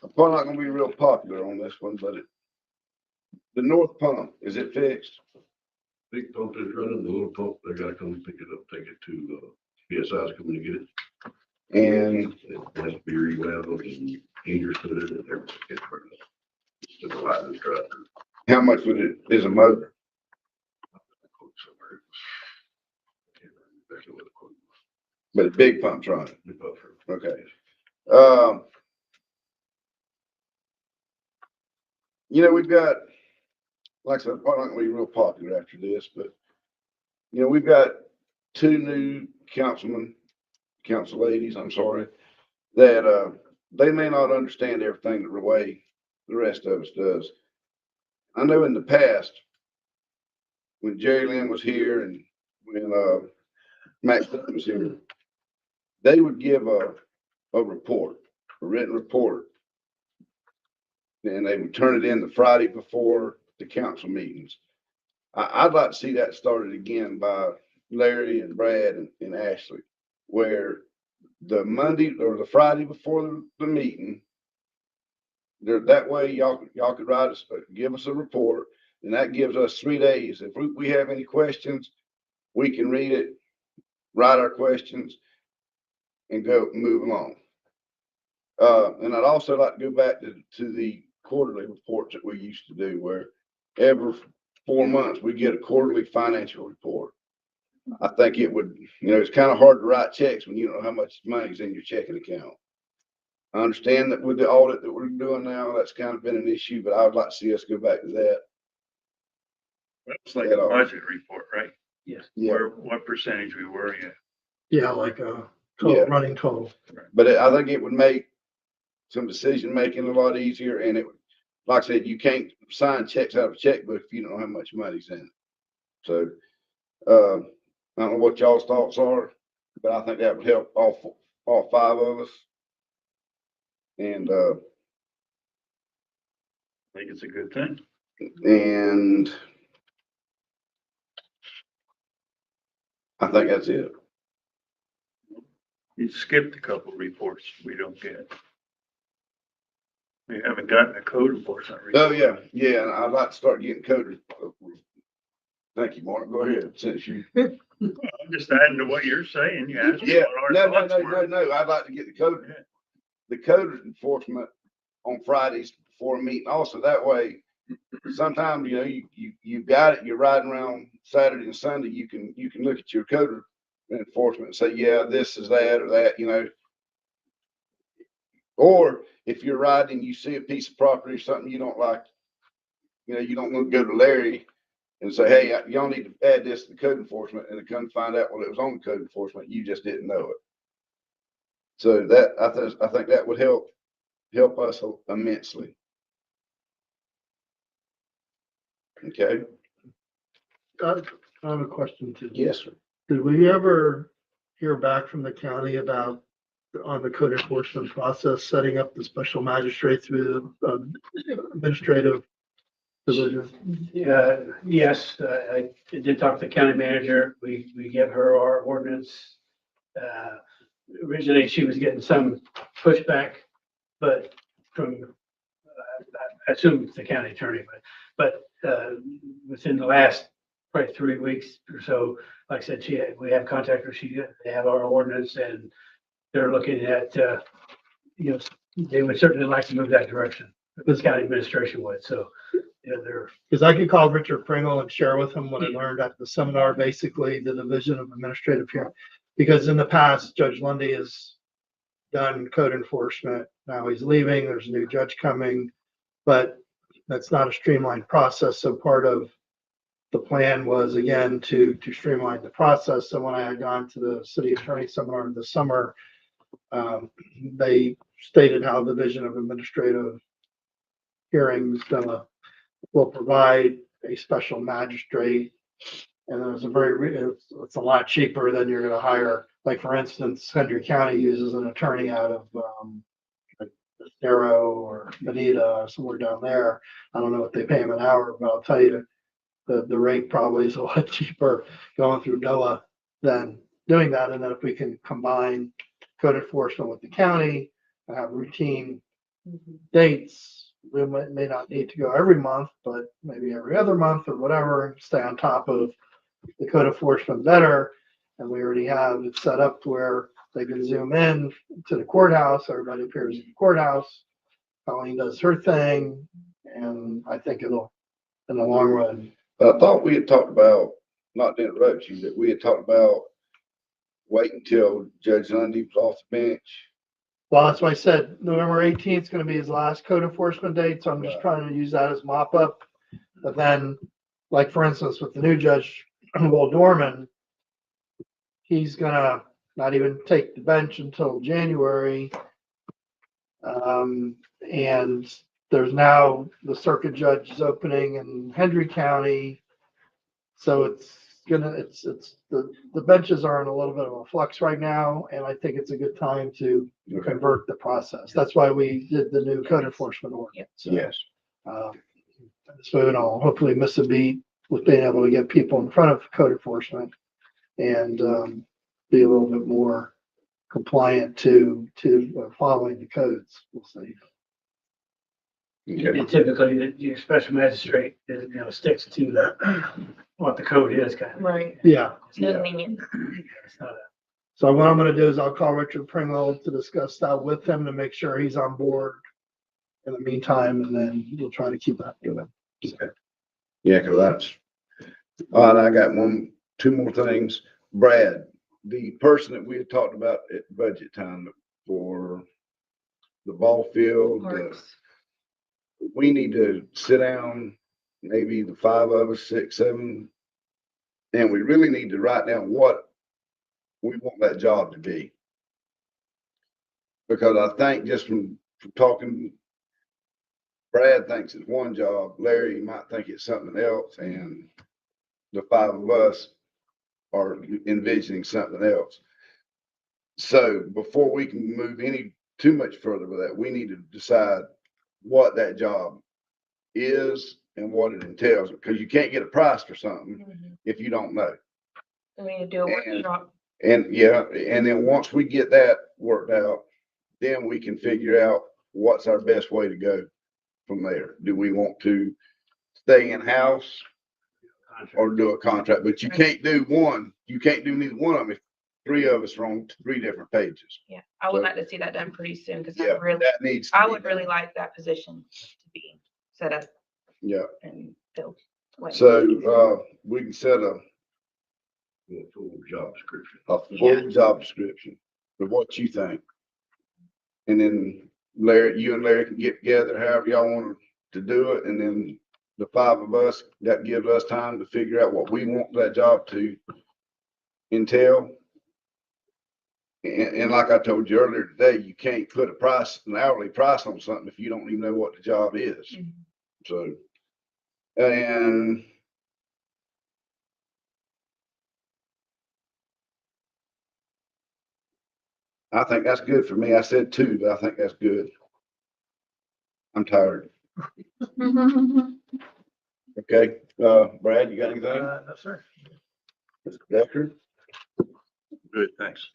I'm probably not gonna be real popular on this one, but the north pump, is it fixed? Big pump is running, the little pump, they gotta come pick it up, take it to, PSI's coming to get it. And It has to be rewound and heaters put it in there. It's the lightning strike. how much would it, is a motor? But a big pump's running, okay. You know, we've got, like I said, I'm probably not gonna be real popular after this, but you know, we've got 2 new council ladies, I'm sorry, that, they may not understand everything the way the rest of us does. I know in the past, when Jerry Lynn was here and when, Max Dunn was here, they would give a report, a written report. And they would turn it in the Friday before the council meetings. I'd like to see that started again by Larry and Brad and Ashley, where the Monday or the Friday before the meeting, that way y'all could write us, give us a report, and that gives us 3 days. If we have any questions, we can read it, write our questions, and go move along. And I'd also like to go back to the quarterly reports that we used to do where every 4 months we get a quarterly financial report. I think it would, it's kind of hard to write checks when you don't know how much money's in your checking account. I understand that with the audit that we're doing now, that's kind of been an issue, but I would like to see us go back to that. It's like a budget report, right? Yes. Yeah, What percentage we were in. Yeah, like a Yeah. total, running total. but I think it would make some decision making a lot easier, and it would, like I said, you can't sign checks out of a checkbook if you don't know how much money's in it. So, I don't know what y'all's thoughts are, but I think that would help all 5 of us. And, I think it's a good thing. and I think that's it. You skipped a couple reports we don't get. We haven't gotten a code enforcement Oh, report. yeah, and I'd like to start getting coded. Thank you, Mark. Go ahead, since you. I'm just adding to what you're saying. You asked me Yeah, what our thoughts were. no. I'd like to get the code enforcement on Fridays before a meeting. Also, that way, sometimes, you've got it, you're riding around Saturday and Sunday, you can look at your code enforcement and say, yeah, this is that or that, Or if you're riding, you see a piece of property or something you don't like, you don't want to go to Larry and say, hey, y'all need to add this to code enforcement, and to come find out, well, it was on code enforcement, you just didn't know it. So that, I think that would help us immensely. Okay, I have a question too. yes, sir. Did we ever hear back from the county about, on the code enforcement process, setting up the special magistrate through the administrative division? Yes, I did talk to the county manager. We give her our ordinance. Originally, she was getting some pushback, but from, I assume it's the county attorney, but within the last probably 3 weeks or so, like I said, we have contacted her. They have our ordinance, and they're looking at, they would certainly like to move that direction. This county administration would, so, they're. Because I could call Richard Pringle and share with him what I learned at the seminar, basically the Division of Administrative Hearing. Because in the past, Judge Lundy has done code enforcement. Now he's leaving, there's a new judge coming, but that's not a streamlined process. So part of the plan was, again, to streamline the process. So when I had gone to the city attorney seminar this summer, they stated how the Division of Administrative Hearings will provide a special magistrate. And it's a lot cheaper than you're gonna hire. Like, for instance, Hendry County uses an attorney out of Darrow or Bonita or somewhere down there. I don't know what they pay him an hour, but I'll tell you the rate probably is a lot cheaper going through NOAA than doing that. And then if we can combine code enforcement with the county and have routine dates, we may not need to go every month, but maybe every other month or whatever, and stay on top of the code enforcement better. And we already have it set up where they can zoom in to the courthouse. Everybody appears in the courthouse. Colleen does her thing. And I think it'll, in the long run. But I thought we had talked about, not to interrupt you, that we had talked about waiting until Judge Lundy was off the bench. Well, that's why I said November 18th is going to be his last code enforcement date. So I'm just trying to use that as mop up. But then, like, for instance, with the new judge, Will Dorman, he's gonna not even take the bench until January. And there's now the circuit judge is opening in Hendry County. So the benches are in a little bit of a flux right now. And I think it's a good time to convert the process. That's why we did the new code enforcement ordinance. So, Yes. so it'll hopefully miss a beat with being able to get people in front of code enforcement and be a little bit more compliant to following the codes. We'll see. Okay. And typically, your special magistrate, sticks to what the code is, kind of. Right. Yeah. It's lenient. It's not So what I'm gonna do is I'll call Richard Pringle to discuss that with him to make sure he's on board in the meantime, and then we'll try to keep that going. Yeah, cause that's, all right, I got two more things. Brad, the person that we had talked about at budget time for the ball field, Parks. we need to sit down, maybe the 5 of us, 6, 7, and we really need to write down what we want that job to be. Because I think just from talking, Brad thinks it's one job, Larry might think it's something else, and the 5 of us are envisioning something else. So before we can move too much further with that, we need to decide what that job is and what it entails, because you can't get a price for something if you don't know. We need to do a workshop. And yeah, and then once we get that worked out, then we can figure out what's our best way to go from there. Do we want to stay in-house or do a contract? But you can't do neither one of them if 3 of us are on 3 different pages. Yeah, I would like to see that done pretty soon because Yeah, that needs. to I be would really done. like that position to be set up Yeah, and filled. so, we can set a Full job description. full job description of what you think. And then Larry, you and Larry can get together, however y'all want to do it, and then the 5 of us, that gives us time to figure out what we want that job to entail. And like I told you earlier today, you can't put an hourly price on something if you don't even know what the job is. Mhm. So, and I think that's good for me. I said 2, but I think that's good. I'm tired. Okay, Brad, you got anything? No, sir. Mr. Decker? Good, thanks.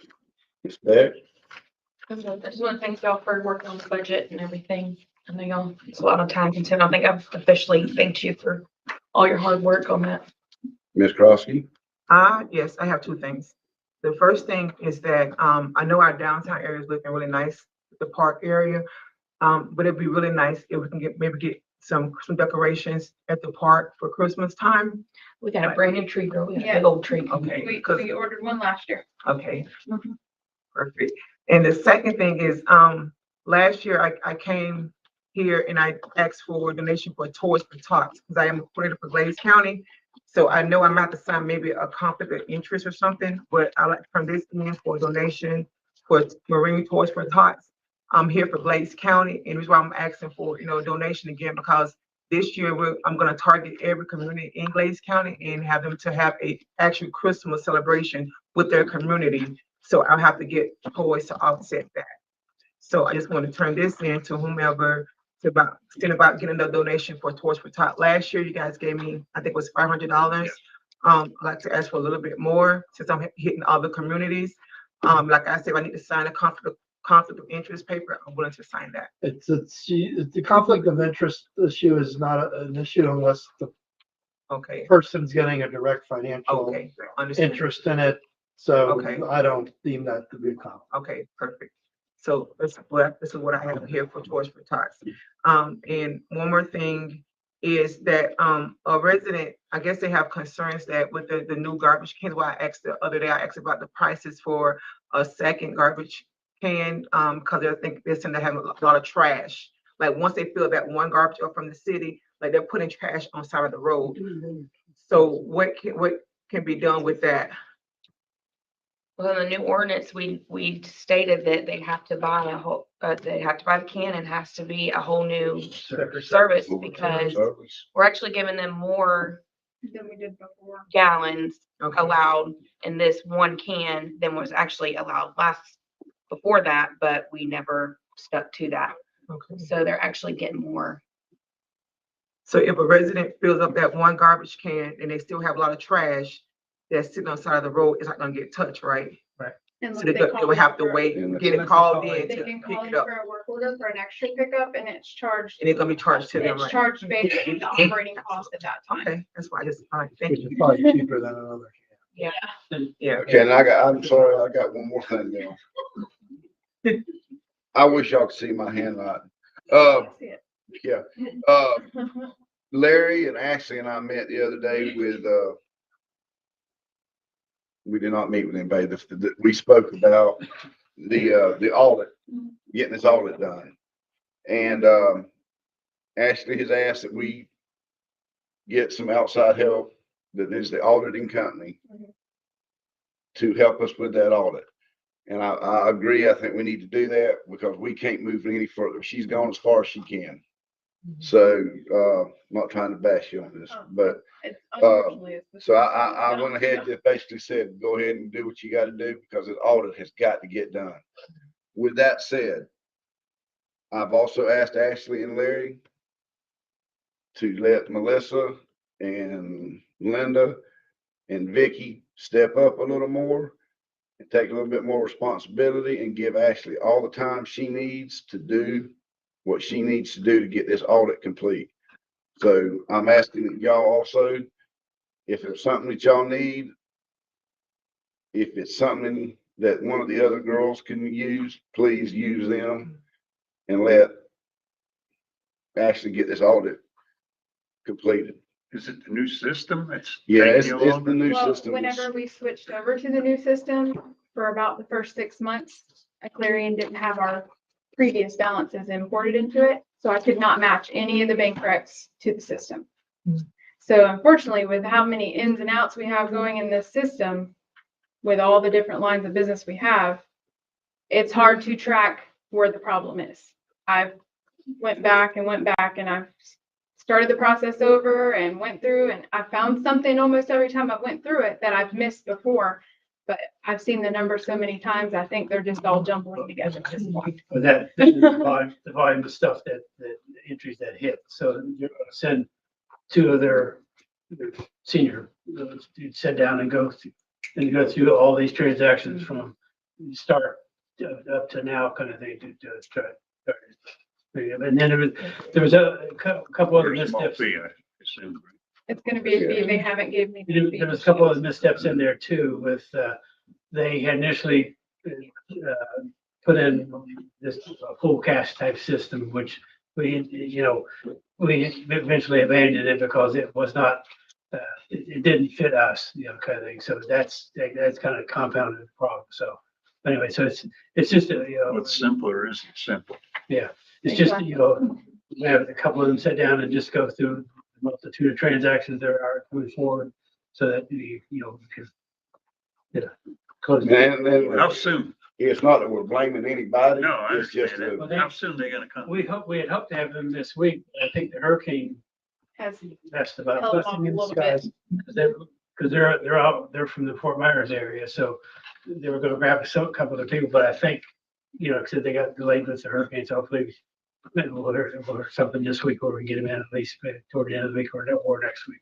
Ms. Beck? I just want to thank y'all for working on the budget and everything. I know y'all, it's a lot of time consuming. I think I've officially thanked you for all your hard work on that. Ms. Krosky? Yes, I have 2 things. The first thing is that, I know our downtown area is looking really nice, the park area. But it'd be really nice if we can get some decorations at the park for Christmas time. We got a brand new tree, girl. We got a Yeah. big old tree. Okay, We ordered one last year. okay, Mhm. perfect. And the second thing is, last year I came here and I asked for a donation for Toys for Tots, because I am appointed for Glades County. So I know I'm about to sign maybe a conflict of interest or something, but I like to turn this in for a donation for Marine Toys for Tots. I'm here for Glades County, and the reason why I'm asking for, a donation again, because this year I'm gonna target every community in Glades County and have them to have a actual Christmas celebration with their community. So I'll have to get toys to offset that. So I just want to turn this in to whomever about getting a donation for Toys for Tot. Last year, you guys gave me, I think it was $500. I'd like to ask for a little bit more since I'm hitting other communities. Like I said, I need to sign a conflict of interest paper. I'm willing to sign that. It's the conflict of interest issue is not an issue unless the Okay, person's getting a direct financial okay, understand. interest in it. So Okay. I don't deem that to be a conflict. Okay, perfect. So this is what I have here for Toys for Tots. And one more thing is that, a resident, I guess they have concerns that with the new garbage cans, why I asked the other day, I asked about the prices for a second garbage can, because I think they're saying they have a lot of trash. Like, once they fill that one garbage up from the city, like, they're putting trash on the side of the road. So what can be done with that? Well, in the new ordinance, we stated that they have to buy the can, and it has to be a whole new service, because we're actually giving them more Than we did before. gallons Okay, allowed in this one can than was actually allowed before that, but we never stuck to that. okay. So they're actually getting more. So if a resident fills up that one garbage can and they still have a lot of trash that's sitting on the side of the road, it's not gonna get touched, right? Unless So they call would have to for- wait, And get it called in They to can pick call it in up. for a work order for an extra pickup, and it's charged. And it's gonna be charged to them, It's right? charged based on the operating cost at that time. Okay, that's why all right, thank Which you. is probably cheaper than another. Yeah. Okay, and I'm sorry, I got one more thing now. I wish y'all could see my handwriting. Yeah, Larry and Ashley and I met the other day with, we did not meet with anybody. We spoke about the audit, getting this audit done. And, Ashley has asked that we get some outside help, that is the auditing company, to help us with that audit. And I agree. I think we need to do that because we can't move any further. She's gone as far as she can. So, I'm not trying to bash you on this, but so I went ahead and just basically said, go ahead and do what you gotta do because the audit has got to get done. With that said, I've also asked Ashley and Larry to let Melissa and Linda and Vicky step up a little more and take a little bit more responsibility and give Ashley all the time she needs to do what she needs to do to get this audit complete. So I'm asking y'all also, if there's something that y'all need, if it's something that one of the other girls can use, please use them and let Ashley get this audit completed. Is it the new system? Yeah, it's taking you the longer? new Well, system. whenever we switched over to the new system, for about the first 6 months, Clarion didn't have our previous balances imported into it, so I could not match any of the bank recs to the system. So unfortunately, with how many ins and outs we have going in this system, with all the different lines of business we have, it's hard to track where the problem is. I've went back and I've started the process over and went through and I found something almost every time I went through it that I've missed before. But I've seen the numbers so many times, I think they're just all jumbling together at this point. But that, the volume of stuff that entries that hit. So you're gonna send two of their senior, sit down and go through all these transactions from start up to now kind of thing to try. And then there was a couple other Very small missteps. fee, I assume. It's gonna be a fee, they haven't gave me. the There was a fee. couple of missteps in there too with, they had initially, put in this full cash type system, which we eventually abandoned it because it was not, it didn't fit us, kind of thing. So that's kind of compounded the problem. So anyway, so it's just, What's simpler isn't simple. it's just, we have a couple of them sit down and just go through the multitude of transactions there are moving forward so that we can, close. And How soon? it's not that we're blaming anybody. No, I It's just understand that that. How soon they gonna come? We had hoped to have them this week. But I think the hurricane Has messed about. held off a little bit. Because they're from the Fort Myers area, so they were gonna grab a couple of people, but I think, because they got delayed with the hurricane, so hopefully we'll hear something this week or we get them in at least toward the end of the week or next week.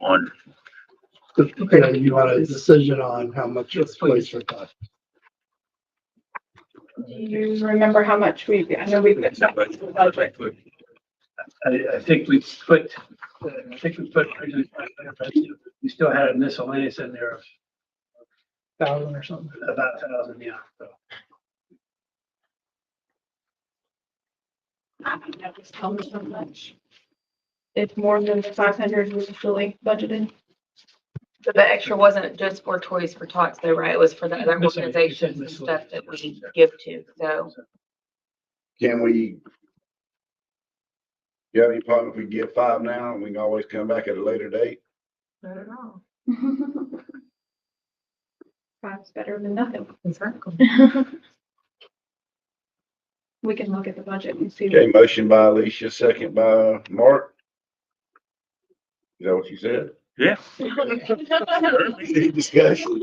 Wonderful. Okay, you want a decision on how much it's placed or not? Do you remember how much I know we put back into the budget. I think we put, we still had a miscellaneous in there of 1,000 or something. about 1,000, yeah. So. I think that was tell me so much. It's more than the 500 we usually budgeted. But the extra wasn't just for Toys for Tots though, right? It was for the other Miscellaneous, organizations and miscellaneous. stuff that we give to, so. can we? You have any problem if we get 5 now and we can always come back at a later date? I don't know. Five's better than nothing. Exactly. We can look at the budget and see. Okay, motion by Alicia, second by Mark. Is that what you said? Yeah. Any discussion?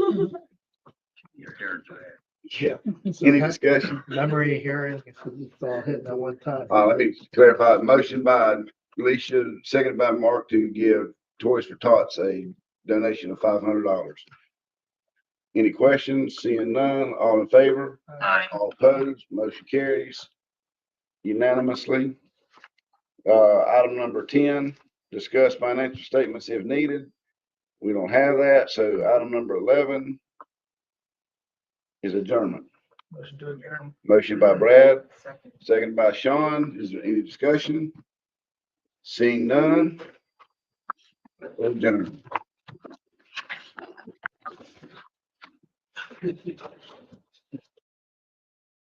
You're hearing that. Yeah. Any discussion? Memory hearing, it's all hitting at one time. Let me clarify. Motion by Alicia, second by Mark to give Toys for Tots a donation of $500. Any questions? Seeing none, all in favor? Aye. All opposed, motion carries unanimously. Item number 10, discuss financial statements if needed. We don't have that, so item number 11 is adjournment. Motion to adjourn. Motion by Brad, Second. second by Sean. Is there any discussion? Seeing none. Adjourn.